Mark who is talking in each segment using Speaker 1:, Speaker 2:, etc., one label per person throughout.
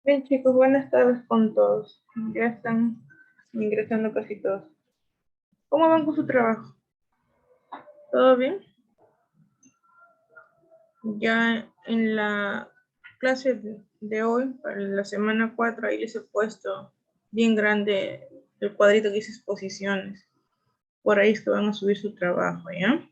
Speaker 1: Bien, chicos, buenas tardes con todos. Ya están ingresando casi todos. ¿Cómo van con su trabajo? ¿Todo bien? Ya en la clase de hoy, para la semana 4, ahí les he puesto bien grande el cuadrito que dice exposiciones. Por ahí es que van a subir su trabajo, ¿ya?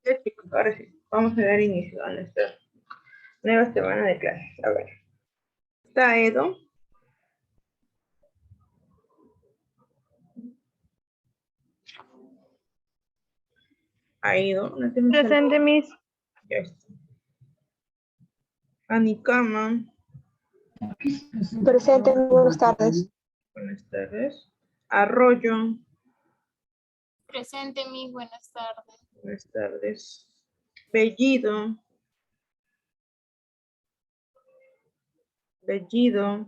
Speaker 1: Ya, chicos, ahora sí, vamos a dar inicio a nuestra nueva semana de clases. A ver, está Edo. Ha ido. No tenemos
Speaker 2: Presente, Miss.
Speaker 1: ya está. Anicama.
Speaker 2: Presente, buenas tardes.
Speaker 1: Buenas tardes. Arroyo.
Speaker 3: Presente, Miss, buenas tardes.
Speaker 1: Buenas tardes. Bellido. Bellido.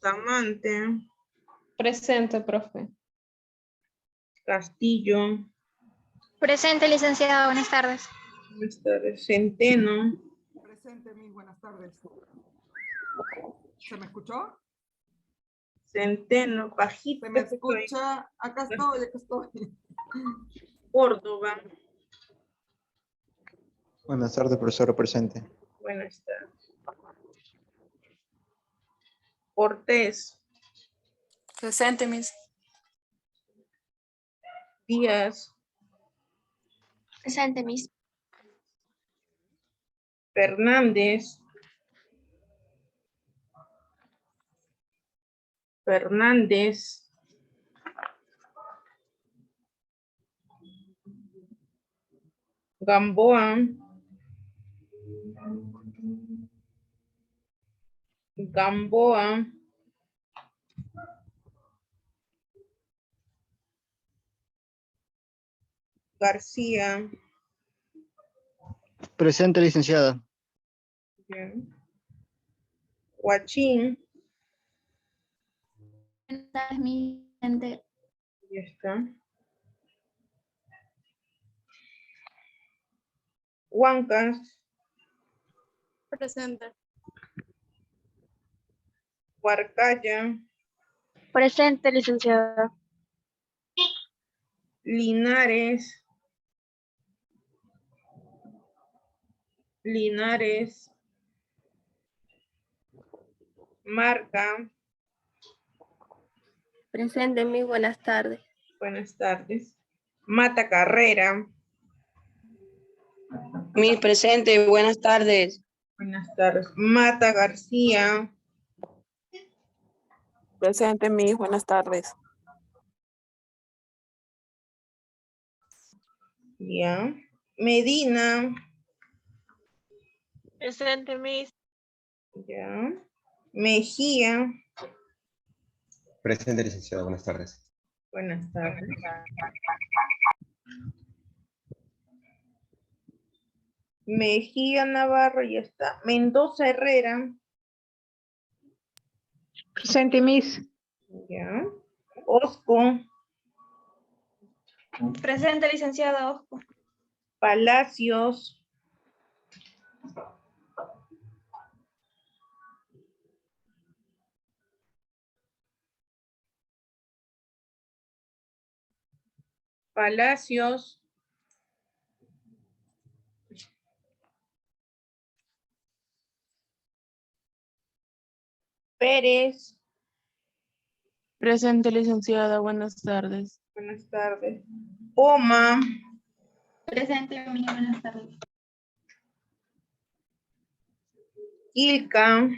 Speaker 1: Tamante.
Speaker 4: Presente, profe.
Speaker 1: Castillo.
Speaker 3: Presente, licenciada, buenas tardes.
Speaker 1: Buenas tardes. Centeno.
Speaker 5: Presente, Miss, buenas tardes. ¿Se me escuchó?
Speaker 1: Centeno. Pajita.
Speaker 5: ¿Se me escucha? Acá estoy.
Speaker 1: Córdoba.
Speaker 6: Buenas tardes, profesor presente.
Speaker 1: Buenas tardes. Cortés.
Speaker 7: Presente, Miss.
Speaker 1: Díaz.
Speaker 3: Presente, Miss.
Speaker 1: Fernández. Fernández. Gamboa. Gamboa. García.
Speaker 8: Presente, licenciada.
Speaker 1: Bien. Huachín.
Speaker 3: Buenas tardes, Miss. Presente.
Speaker 1: Ya está. Huancas.
Speaker 7: Presente.
Speaker 1: Huarcaya.
Speaker 2: Presente, licenciada.
Speaker 1: Linares. Linares. Marca.
Speaker 2: Presente, Miss, buenas tardes.
Speaker 1: Buenas tardes. Mata Carrera.
Speaker 9: Miss presente, buenas tardes.
Speaker 1: Buenas tardes. Mata García.
Speaker 7: Presente, Miss, buenas tardes.
Speaker 1: Ya. Medina.
Speaker 2: Presente, Miss.
Speaker 1: Ya. Mejía.
Speaker 6: Presente, licenciado, buenas tardes.
Speaker 1: Buenas tardes. Mejía Navarro, ya está. Mendoza Herrera.
Speaker 2: Presente, Miss.
Speaker 1: Ya. Osco.
Speaker 3: Presente, licenciada Osco.
Speaker 1: Palacios. Palacios. Pérez.
Speaker 4: Presente, licenciada, buenas tardes.
Speaker 1: Buenas tardes. Poma.
Speaker 3: Presente, Miss, buenas tardes.
Speaker 1: Ilka.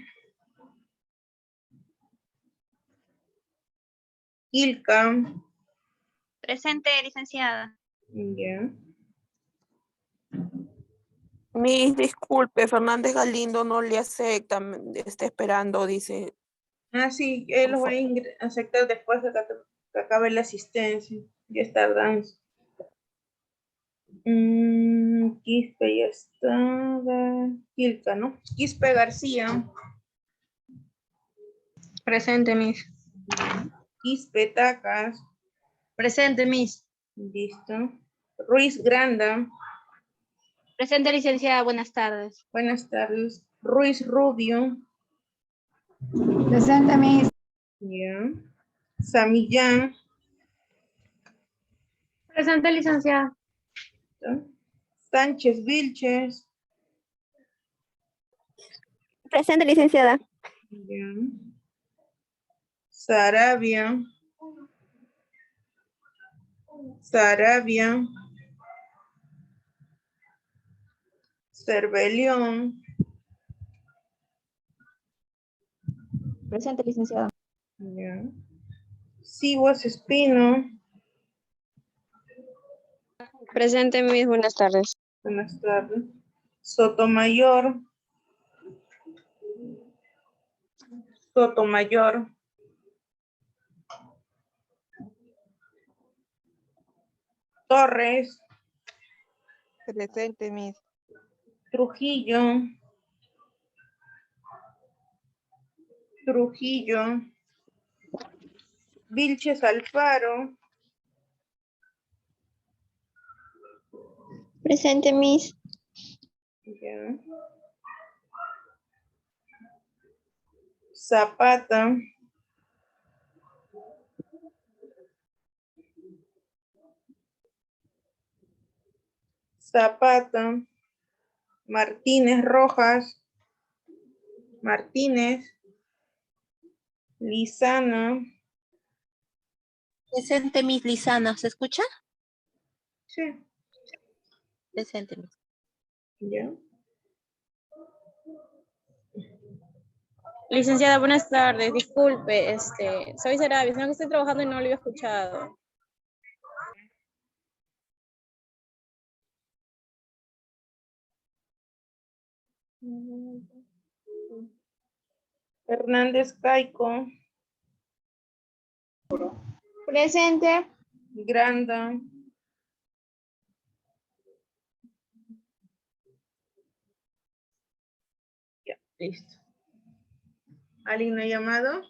Speaker 1: Ilka.
Speaker 3: Presente, licenciada.
Speaker 1: Ya.
Speaker 7: Miss, disculpe, Fernández Galindo no le acepta, está esperando, dice.
Speaker 1: Ah, sí,
Speaker 7: Por
Speaker 1: lo voy a aceptar después de que acabe la asistencia. Ya es tardanza. Quispe ya estaba. Quilca, ¿no? Quispe García.
Speaker 2: Presente, Miss.
Speaker 1: Quispe Tacas.
Speaker 2: Presente, Miss.
Speaker 1: Listo. Ruiz Granda.
Speaker 2: Presente, licenciada. Buenas tardes.
Speaker 1: Buenas tardes. Ruiz Rubio.
Speaker 3: Presente, Miss.
Speaker 1: Ya. Samillán.
Speaker 2: Presente, licenciada.
Speaker 1: ¿No? Sánchez Vilches.
Speaker 2: Presente, licenciada.
Speaker 1: Ya. Sarabia. Sarabia. Cervelión.
Speaker 3: Presente, licenciada.
Speaker 1: Ya. Siguas Espino.
Speaker 9: Presente, Miss. Buenas tardes.
Speaker 1: Buenas tardes. Sotomayor. Sotomayor. Torres.
Speaker 8: Presente, Miss.
Speaker 1: Trujillo. Trujillo. Vilches Alfaro.
Speaker 2: Presente, Miss.
Speaker 1: Ya. Zapata. Zapata. Martínez Rojas. Martínez. Lizana.
Speaker 10: Presente, Miss Lizana. ¿Se escucha?
Speaker 1: Sí.
Speaker 10: Presente, Miss.
Speaker 1: Ya.
Speaker 2: Licenciada, buenas tardes. Disculpe, soy Sarabia, sino que estoy trabajando y no lo había escuchado.
Speaker 1: Hernández Caico.
Speaker 3: Presente.
Speaker 1: Granda. Ya, listo. ¿Alguien no ha llamado?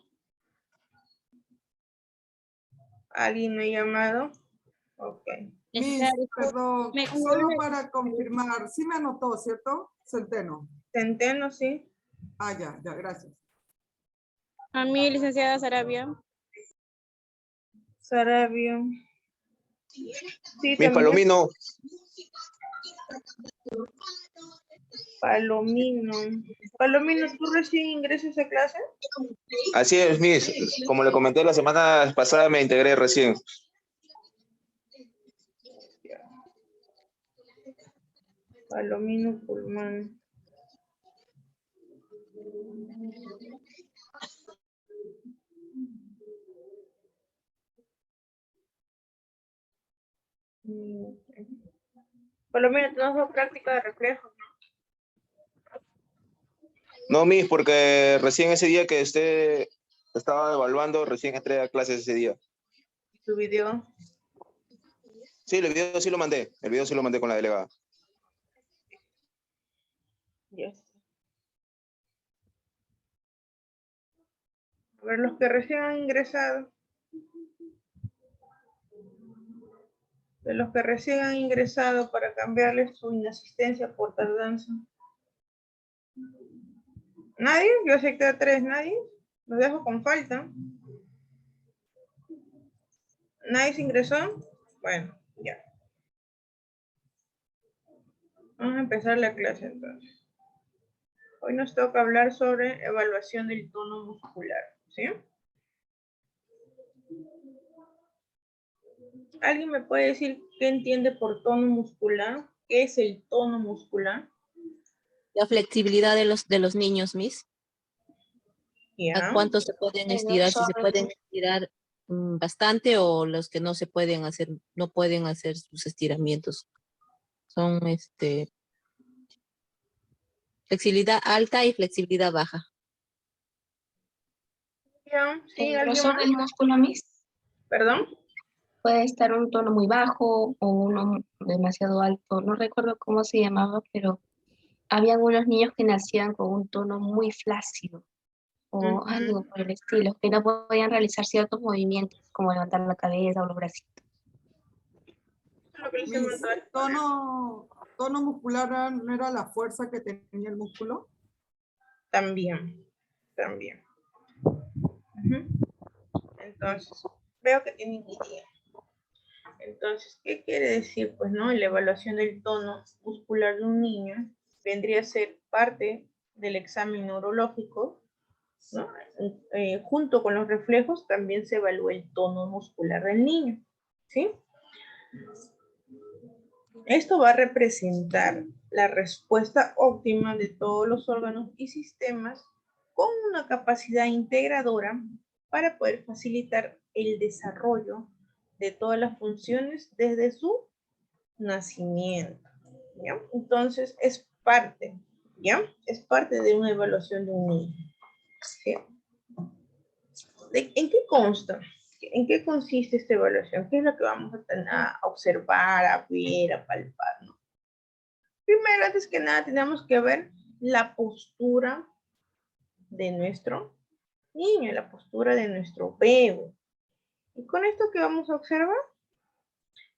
Speaker 1: ¿Alguien no ha llamado? Ok.
Speaker 5: Miss, perdón, solo para confirmar, sí me anotó, ¿cierto? Centeno.
Speaker 1: Centeno, sí.
Speaker 5: Ah, ya, gracias.
Speaker 2: A mí, licenciada Sarabia.
Speaker 1: Sarabia. Sí,
Speaker 6: Miss
Speaker 1: también.
Speaker 6: Palomino.
Speaker 1: Palomino. Palomino, ¿tú recién ingresas a clase?
Speaker 6: Así es, Miss. Como le comenté la semana pasada, me integré recién.
Speaker 1: Palomino Pulmán. Palomino, tenemos práctica de reflejos, ¿no?
Speaker 6: No, Miss, porque recién ese día que usted estaba evaluando, recién entré a clases ese día.
Speaker 1: ¿Tu video?
Speaker 6: Sí, el video sí lo mandé. El video sí lo mandé con la delegada.
Speaker 1: Yes. A ver, los que recién han ingresado. De los que recién han ingresado para cambiarles su inasistencia por tardanza. ¿Nadie? Yo acepté a 3. ¿Nadie? Los dejo con falta. ¿Nadie se ingresó? Bueno, ya. Vamos a empezar la clase entonces. Hoy nos toca hablar sobre evaluación del tono muscular, ¿sí? ¿Alguien me puede decir qué entiende por tono muscular? ¿Qué es el tono muscular?
Speaker 10: La flexibilidad de los niños, Miss.
Speaker 1: Ya.
Speaker 10: ¿A cuánto se pueden estirar? Si se pueden estirar bastante o los que no se pueden hacer, no pueden hacer sus estiramientos. Son Flexibilidad alta y flexibilidad baja.
Speaker 1: Ya, ¿sí?
Speaker 11: El
Speaker 1: ¿Alguien
Speaker 11: grosor
Speaker 1: más?
Speaker 11: del músculo, Miss,
Speaker 1: ¿Perdón?
Speaker 11: puede estar un tono muy bajo o uno demasiado alto. No recuerdo cómo se llamaba, pero había algunos niños que nacían con un tono muy flácido o
Speaker 1: Ujú.
Speaker 11: algo por el estilo, que no podían realizar ciertos movimientos como levantar la cabeza o los bracitos.
Speaker 1: Lo que les he
Speaker 5: Mis
Speaker 1: mandado.
Speaker 5: tono muscular no era la fuerza que tenía el músculo.
Speaker 1: También. Ujú. Entonces, veo que tienen idea. Entonces, ¿qué quiere decir? Pues, ¿no? La evaluación del tono muscular de un niño vendría a ser parte del examen neurológico, ¿no? Junto con los reflejos también se evalúa el tono muscular del niño, ¿sí? Esto va a representar la respuesta óptima de todos los órganos y sistemas con una capacidad integradora para poder facilitar el desarrollo de todas las funciones desde su nacimiento, ¿ya? Entonces, es parte, ¿ya? Es parte de una evaluación de un niño, ¿sí? ¿En qué consta? ¿En qué consiste esta evaluación? ¿Qué es lo que vamos a observar, a ver, a palpar, ¿no? Primero, antes que nada, tenemos que ver la postura de nuestro niño, la postura de nuestro bebé. ¿Y con esto qué vamos a observar?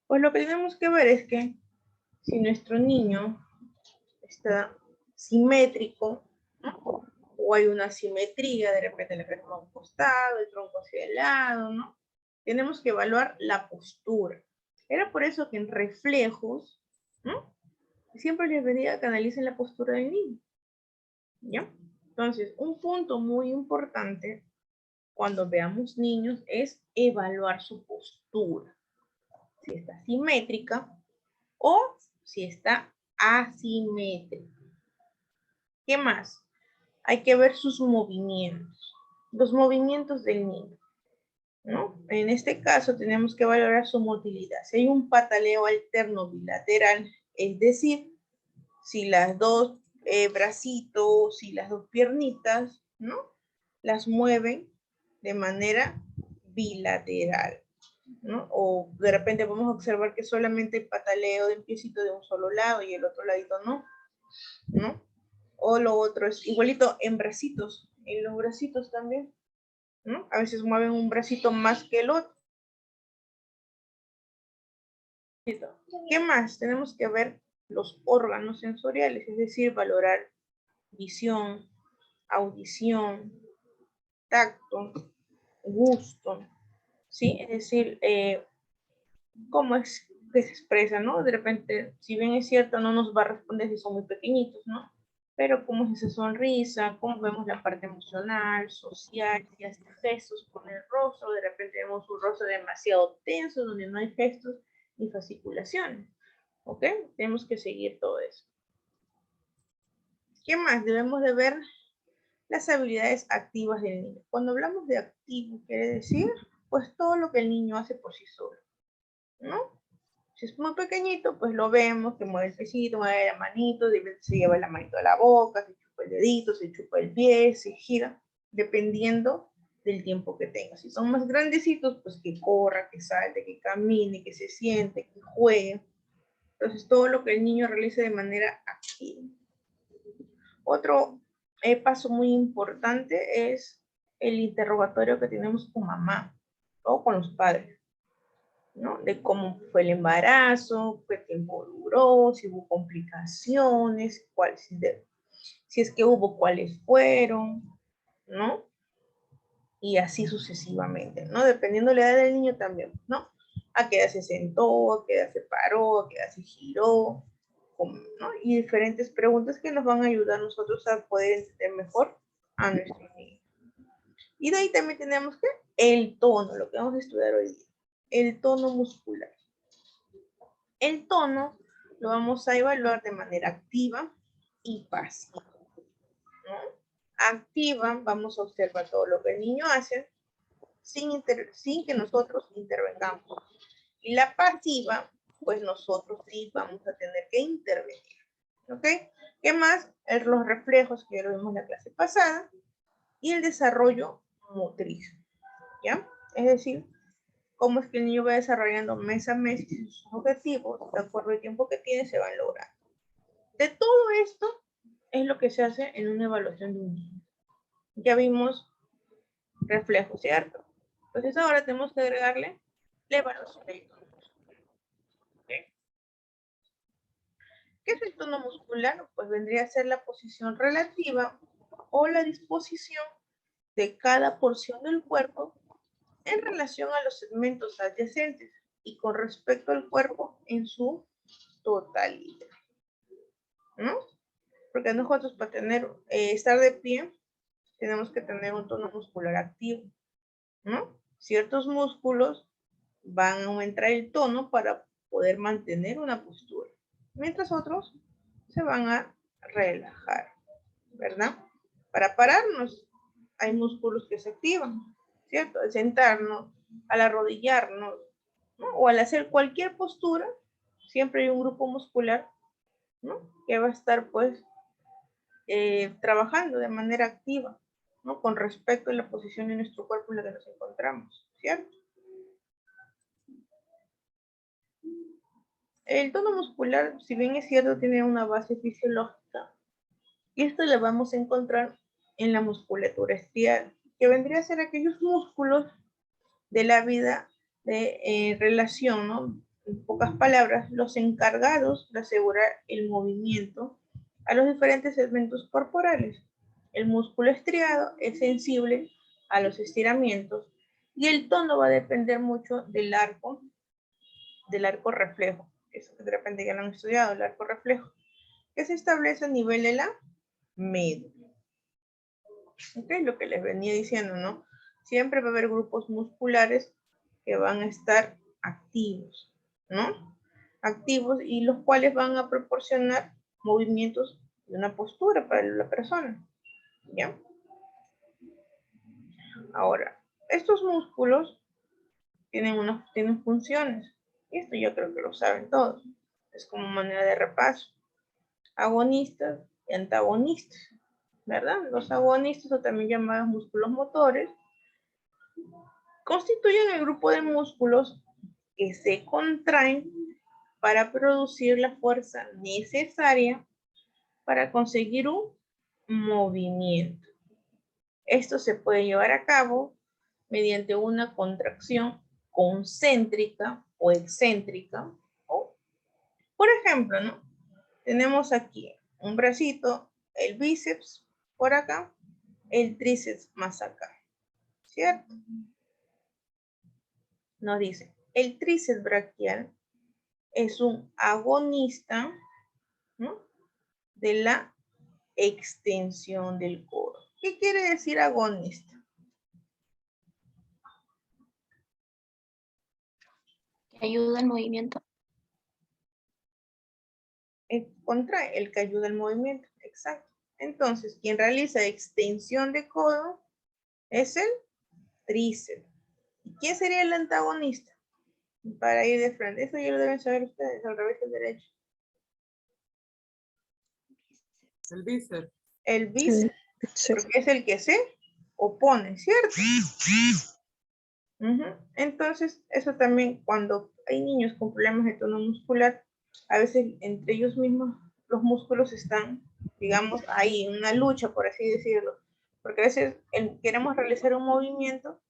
Speaker 1: Pues lo que tenemos que ver es que si nuestro niño está simétrico, ¿no? O hay una simetría, de repente la cabeza va a un costado, el tronco hacia el lado, ¿no? Tenemos que evaluar la postura. Era por eso que en reflejos, ¿no? Siempre les pedía que analicen la postura del niño, ¿ya? Entonces, un punto muy importante cuando veamos niños es evaluar su postura. Si está simétrica o si está asimétrica. ¿Qué más? Hay que ver sus movimientos, los movimientos del niño, ¿no? En este caso tenemos que valorar su motilidad. Si hay un pataleo alterno bilateral, es decir, si las dos bracitos, si las dos piernitas, ¿no? Las mueven de manera bilateral, ¿no? O de repente podemos observar que solamente el pataleo de un piecito de un solo lado y el otro ladito no, ¿no? O lo otro es igualito en bracitos, en los bracitos también, ¿no? A veces mueven un bracito más que el otro. ¿Qué más? Tenemos que ver los órganos sensoriales, es decir, valorar visión, audición, tacto, gusto, ¿sí? Es decir, cómo es que se expresa, ¿no? De repente, si bien es cierto, no nos va a responder si son muy pequeñitos, ¿no? Pero cómo es esa sonrisa, cómo vemos la parte emocional, social, si hace gestos con el rostro, de repente vemos un rostro demasiado tenso, donde no hay gestos ni fasciculaciones, ¿ok? Tenemos que seguir todo eso. ¿Qué más? Debemos de ver las habilidades activas del niño. Cuando hablamos de activo, quiere decir, pues todo lo que el niño hace por sí solo, ¿no? Si es muy pequeñito, pues lo vemos, que mueve el pechito, mueve la manito, se lleva la manito a la boca, se chupa el dedito, se chupa el pie, se gira, dependiendo del tiempo que tenga. Si son más grandecitos, pues que corra, que salte, que camine, que se siente, que juegue. Entonces, todo lo que el niño realice de manera activa. Otro paso muy importante es el interrogatorio que tenemos con mamá o con los padres, ¿no? De cómo fue el embarazo, qué tiempo duró, si hubo complicaciones, si es que hubo, cuáles fueron, ¿no? Y así sucesivamente, ¿no? Dependiendo de la edad del niño también, ¿no? A qué edad se sentó, a qué edad se paró, a qué edad se giró, ¿no? Y diferentes preguntas que nos van a ayudar a nosotros a poder entender mejor a nuestro niño. Y de ahí también tenemos que el tono, lo que vamos a estudiar hoy día, el tono muscular. El tono lo vamos a evaluar de manera activa y pasiva, ¿no? Activa, vamos a observar todo lo que el niño hace sin que nosotros intervengamos. Y la pasiva, pues nosotros sí vamos a tener que intervenir. ¿Ok? ¿Qué ¿Qué más? Los reflejos, que ya lo vimos en la clase pasada, y el desarrollo motriz, ¿ya? Es decir, cómo es que el niño va desarrollando mes a mes y sus objetivos, de acuerdo al tiempo que tiene, se van logrando. De todo esto es lo que se hace en una evaluación de un niño. Ya vimos reflejos, ¿cierto? Entonces ahora tenemos que agregarle la evaluación del tono muscular. ¿Okay? ¿Qué es el tono muscular? Pues vendría a ser la posición relativa o la disposición de cada porción del cuerpo en relación a los segmentos adyacentes y con respecto al cuerpo en su totalidad, ¿no? Porque nosotros para estar de pie tenemos que tener un tono muscular activo, ¿no? Ciertos músculos van a aumentar el tono para poder mantener una postura, mientras otros se van a relajar, ¿verdad? Para pararnos hay músculos que se activan, ¿cierto? Al sentarnos, al arrodillarnos, ¿no? O al hacer cualquier postura, siempre hay un grupo muscular, ¿no? Que va a estar pues trabajando de manera activa, ¿no? Con respecto a la posición de nuestro cuerpo en la que nos encontramos, ¿cierto? El tono muscular, si bien es cierto, tiene una base fisiológica, y esto lo vamos a encontrar en la musculatura estriada, que vendría a ser aquellos músculos de la vida de relación, ¿no? En pocas palabras, los encargados de asegurar el movimiento a los diferentes segmentos corporales. El músculo estriado es sensible a los estiramientos y el tono va a depender mucho del arco reflejo. Eso de repente ya lo han estudiado, el arco reflejo, que se establece a nivel de la médula. ¿Ok? Lo que les venía diciendo, ¿no? Siempre va a haber grupos musculares que van a estar activos, ¿no? Activos y los cuales van a proporcionar movimientos de una postura para la persona, ¿ya? Ahora, estos músculos tienen funciones, y esto yo creo que lo saben todos, es como manera de repaso. Agonistas y antagonistas, ¿verdad? Los agonistas, o también llamados músculos motores, constituyen el grupo de músculos que se contraen para producir la fuerza necesaria para conseguir un movimiento. Esto se puede llevar a cabo mediante una contracción concéntrica o excéntrica. Por ejemplo, ¿no? Tenemos aquí un bracito, el bíceps por acá, el tríceps más acá, ¿cierto? Nos dice, el tríceps braquial es un agonista, ¿no? De la extensión del codo. ¿Qué quiere decir agonista?
Speaker 11: Que ayuda al movimiento.
Speaker 1: Contrae, el que ayuda al movimiento, exacto. Entonces, quien realiza extensión de codo es el tríceps. ¿Y quién sería el antagonista? Para ir de frente. Eso ya lo deben saber ustedes, al revés del derecho.
Speaker 5: El bíceps.
Speaker 1: El bíceps, porque es el que se opone, ¿cierto? Entonces, eso también, cuando hay niños con problemas de tono muscular, a veces entre ellos mismos los músculos están, digamos, ahí en una lucha, por así decirlo, porque a veces queremos realizar un movimiento,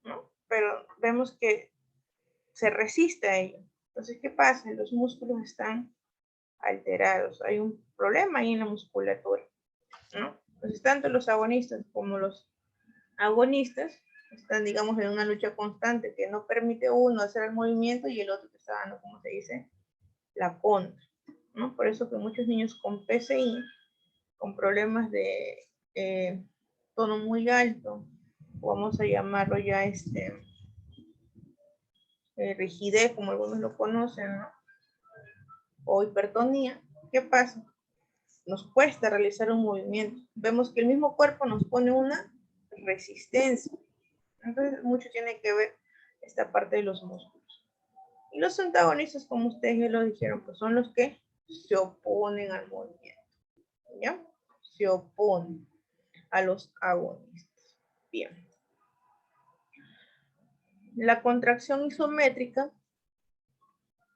Speaker 1: ¿no? Pero vemos que se resiste a ello. Entonces, ¿qué pasa? Los músculos están alterados, hay un problema ahí en la musculatura, ¿no? Entonces, tanto los agonistas como los agonistas están, digamos, en una lucha constante que no permite uno hacer el movimiento y el otro te está dando, como se dice, la contra, ¿no? Por eso que muchos niños con PCI, con problemas de tono muy alto, vamos a llamarlo ya rigidez, como algunos lo conocen, ¿no? O hipertonía, ¿qué pasa? Nos cuesta realizar un movimiento. Vemos que el mismo cuerpo nos pone una resistencia. Entonces, mucho tiene que ver esta parte de los músculos. Y los antagonistas, como ustedes ya lo dijeron, pues son los que se oponen al movimiento. ¿Ya? Se opone a los agonistas. Bien. La contracción isométrica,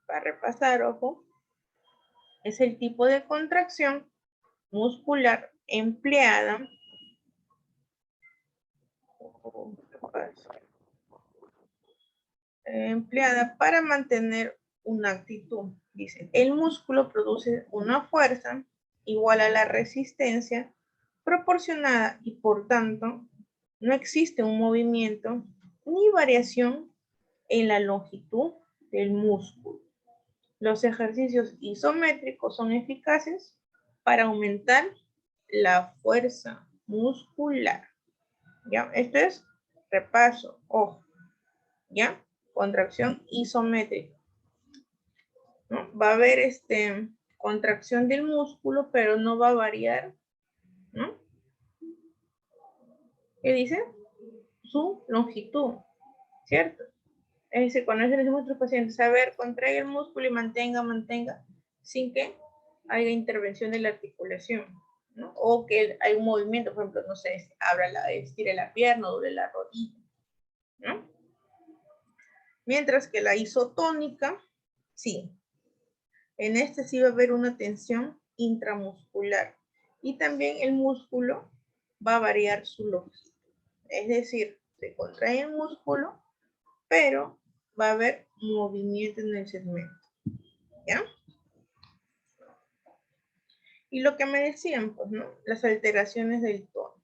Speaker 1: para repasar, ojo, es el tipo de contracción muscular empleada para mantener una actitud. Dice, el músculo produce una fuerza igual a la resistencia proporcionada y por tanto no existe un movimiento ni variación en la longitud del músculo. Los ejercicios isométricos son eficaces para aumentar la fuerza muscular. ¿Ya? Esto es repaso, ojo. ¿Ya? Contracción isométrica. ¿No? Va a haber contracción del músculo, pero no va a variar, ¿no? ¿Qué dice? Su longitud, ¿cierto? Es decir, cuando le decimos a nuestros pacientes, a ver, contraiga el músculo y mantenga, sin que haya intervención de la articulación, ¿no? O que hay un movimiento, por ejemplo, no sé, estire la pierna, doble la rodilla, ¿no? Mientras que la isotónica, sí. En sí va a haber una tensión intramuscular. Y también el músculo va a variar su longitud. Es decir, se contrae el músculo, pero va a haber movimiento en el segmento. ¿Ya? Y lo que me decían, pues, ¿no? Las alteraciones del tono.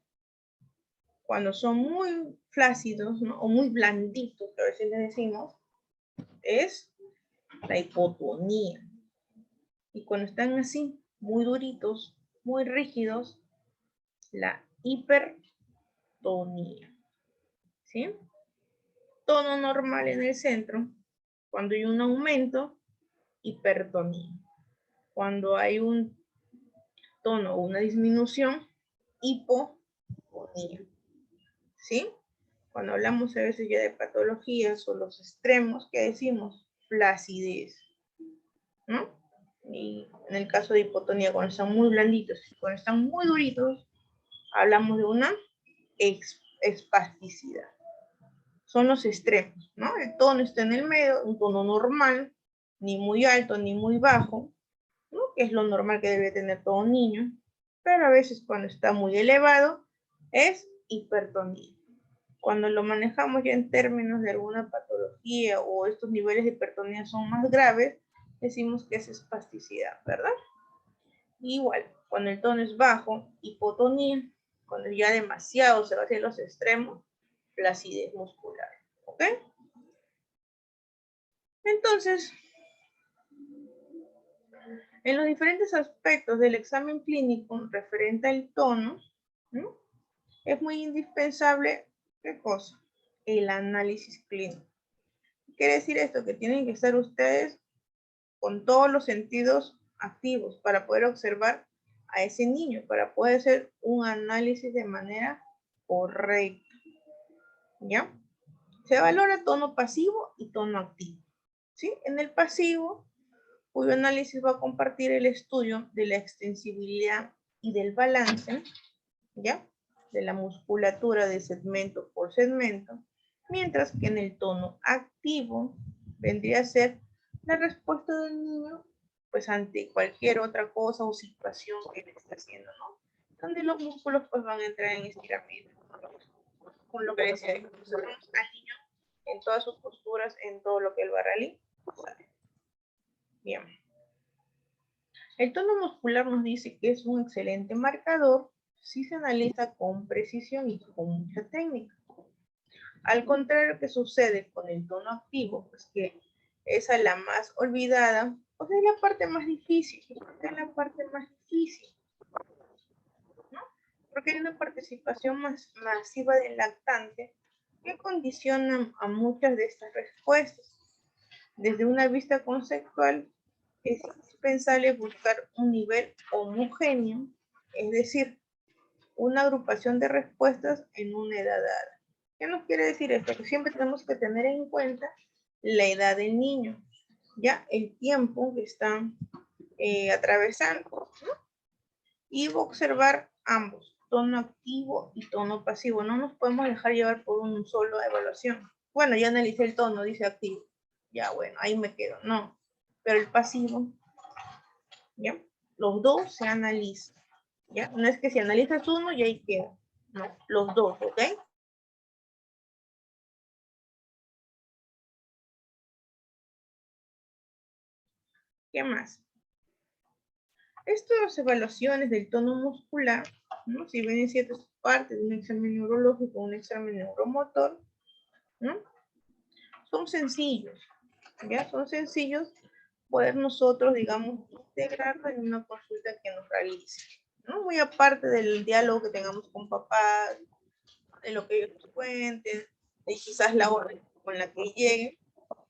Speaker 1: Cuando son muy flácidos, ¿no? O muy blanditos, que a veces les decimos, es la hipotonía. Y cuando están así, muy duritos, muy rígidos, la hipertonía. ¿Sí? Tono normal en el centro. Cuando hay un aumento, hipertonía. Cuando hay un tono o una disminución, hipotonía. ¿Sí? Cuando hablamos a veces ya de patologías o los extremos, ¿qué decimos? Flacidez. ¿No? Y en el caso de hipotonía, cuando están muy blanditos y cuando están muy duritos, hablamos de una espasticidad. Son los extremos, ¿no? El tono está en el medio, un tono normal, ni muy alto ni muy bajo, ¿no? Que es lo normal que debe tener todo niño, pero a veces cuando está muy elevado es hipertonía. Cuando lo manejamos ya en términos de alguna patología o estos niveles de hipertonía son más graves, decimos que es espasticidad, ¿verdad? Igual, cuando el tono es bajo, hipotonía. Cuando ya demasiado se va hacia los extremos, flacidez muscular. ¿Ok? Entonces, en los diferentes aspectos del examen clínico referente al tono, ¿no? Es muy indispensable, ¿qué cosa? El análisis clínico. Quiere decir esto, que tienen que estar ustedes con todos los sentidos activos para poder observar a ese niño, para poder hacer un análisis de manera correcta. ¿Ya? Se valora tono pasivo y tono activo. ¿Sí? En el pasivo, cuyo análisis va a compartir el estudio de la extensibilidad y del balance, ¿ya? De la musculatura de segmento por segmento, mientras que en el tono activo vendría a ser la respuesta del niño pues ante cualquier otra cosa o situación que le esté haciendo, ¿no? Donde los músculos pues van a entrar en estiramiento, ¿no? Con lo que decía, observamos al niño en todas sus posturas, en todo lo que él va a realizar. Bien. El tono muscular nos dice que es un excelente marcador si se analiza con precisión y con mucha técnica. Al contrario que sucede con el tono activo, pues que esa es la más olvidada, pues es la parte más difícil. Es la parte más difícil, ¿no? Porque hay una participación más masiva del lactante que condiciona a muchas de estas respuestas. Desde una vista conceptual, es indispensable buscar un nivel homogéneo, es decir, una agrupación de respuestas en una edad dada. ¿Qué nos quiere decir esto? Que siempre tenemos que tener en cuenta la edad del niño, ya el tiempo que están atravesando, ¿no? Y voy a observar ambos, tono activo y tono pasivo. No nos podemos dejar llevar por un solo evaluación. Bueno, ya analicé el tono, dice activo. Ya, bueno, ahí me quedo. No, pero el pasivo, ¿ya? Los dos se analizan, ¿ya? No es que si analizas uno y ahí queda. No, los dos, ¿ok? ¿Qué más? Estas evaluaciones del tono muscular, ¿no? Si ven en ciertas partes de un examen neurológico, un examen neuromotor, ¿no? Son sencillos, ¿ya? Son sencillos poder nosotros, digamos, integrarlo en una consulta que nos realice, ¿no? Muy aparte del diálogo que tengamos con papá, de lo que ellos nos cuenten, de quizás la orden con la que llegue,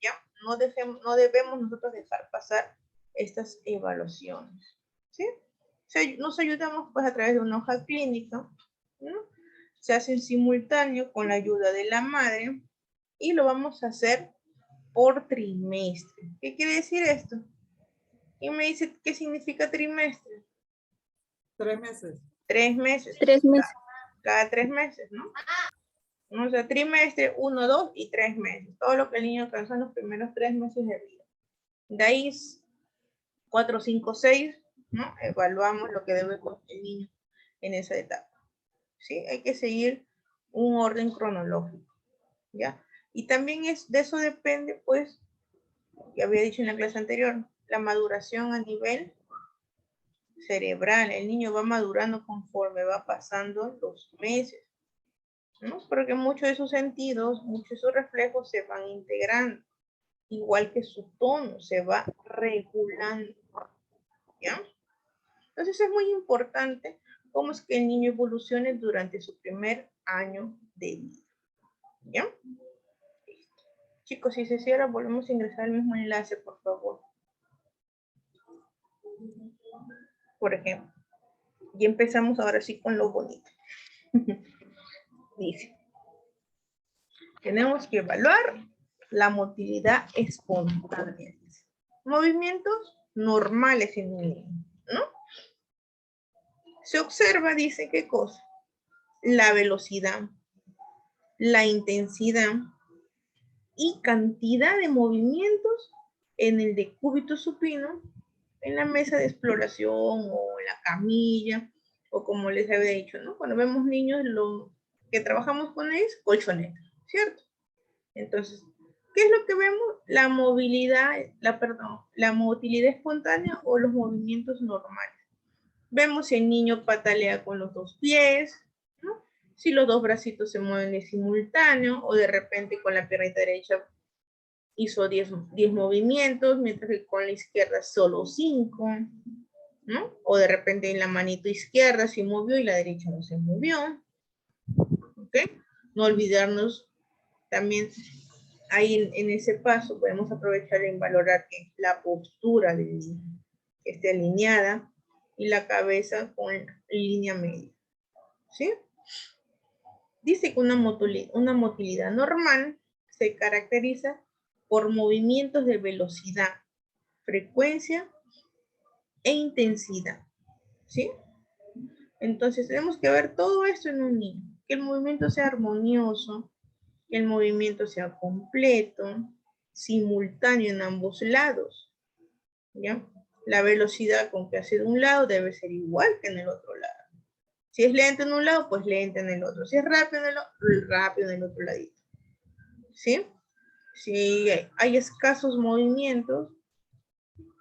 Speaker 1: ¿ya? No debemos nosotros dejar pasar estas evaluaciones, ¿sí? Nos ayudamos pues a través de una hoja clínica, ¿no? Se hace en simultáneo con la ayuda de la madre y lo vamos a hacer por trimestre. ¿Qué quiere decir esto? Y me dice, ¿qué significa trimestre?
Speaker 5: 3 meses.
Speaker 1: 3 meses.
Speaker 3: 3 meses.
Speaker 1: Cada 3 meses, ¿no? O sea, trimestre, 1, 2 y 3 meses. Todo lo que el niño alcanzó en los primeros 3 meses de vida. De ahí 4, 5, 6, ¿no? Evaluamos lo que debe con el niño en esa etapa. ¿Sí? Hay que seguir un orden cronológico, ¿ya? Y también de eso depende, pues, que había dicho en la clase anterior, la maduración a nivel cerebral. El niño va madurando conforme va pasando los meses, ¿no? Porque muchos de sus sentidos, muchos de sus reflejos se van integrando, igual que su tono se va regulando, ¿ya? Entonces es muy importante cómo es que el niño evolucione durante su primer año de vida, ¿ya? Listo. Chicos, si se cierra, volvemos a ingresar al mismo enlace, por favor. Por ejemplo. Y empezamos ahora sí con lo bonito. Dice, tenemos que evaluar la motilidad espontánea. Movimientos normales en un niño, ¿no? Se observa, dice, ¿qué cosa? La velocidad, la intensidad y cantidad de movimientos en el decúbito supino, en la mesa de exploración o en la camilla, o como les había dicho, ¿no? Cuando vemos niños, lo que trabajamos con ellos, colchoneta, ¿cierto? Entonces, ¿qué es lo que vemos? La movilidad, la motilidad espontánea o los movimientos normales. Vemos si el niño patalea con los 2 pies, ¿no? Si los 2 bracitos se mueven de simultáneo o de repente con la pierna derecha hizo 10 movimientos, mientras que con la izquierda solo 5, ¿no? O de repente en la manito izquierda se movió y la derecha no se movió. ¿Ok? No olvidarnos también, ahí en ese paso podemos aprovechar en valorar que la postura del niño esté alineada y la cabeza con línea media. ¿Sí? Dice que una motilidad normal se caracteriza por movimientos de velocidad, frecuencia e intensidad. ¿Sí? Entonces tenemos que ver todo esto en un niño. Que el movimiento sea armonioso, que el movimiento sea completo, simultáneo en ambos lados. ¿Ya? La velocidad con que hace de un lado debe ser igual que en el otro lado. Si es lento en un lado, pues lento en el otro. Si es rápido en el otro, rápido en el otro ladito. ¿Sí? Si hay escasos movimientos,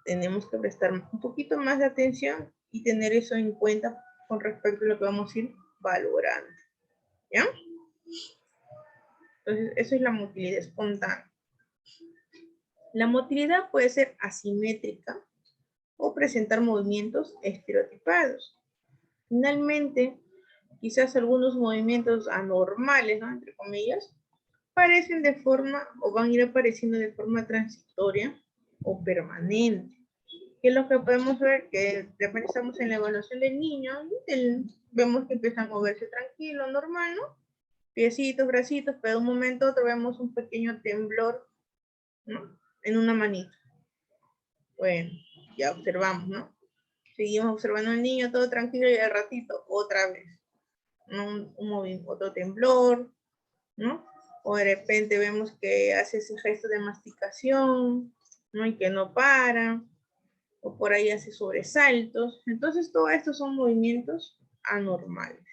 Speaker 1: tenemos que prestar un poquito más de atención y tener eso en cuenta con respecto a lo que vamos a ir valorando. ¿Ya? Entonces, eso es la motilidad espontánea. La motilidad puede ser asimétrica o presentar movimientos estereotipados. Finalmente, quizás algunos movimientos anormales, ¿no? Entre comillas, parecen de forma o van a ir apareciendo de forma transitoria o permanente. ¿Qué es lo que podemos ver? Que de repente estamos en la evaluación del niño, vemos que empieza a moverse tranquilo, normal, ¿no? Piecitos, bracitos, pero de un momento a otro vemos un pequeño temblor, ¿no? En una manita. Bueno, ya observamos, ¿no? Seguimos observando al niño todo tranquilo y al ratito otra vez, ¿no? Otro temblor, ¿no? O de repente vemos que hace ese gesto de masticación, ¿no? Y que no para, o por ahí hace sobresaltos. Entonces, todo esto son movimientos anormales.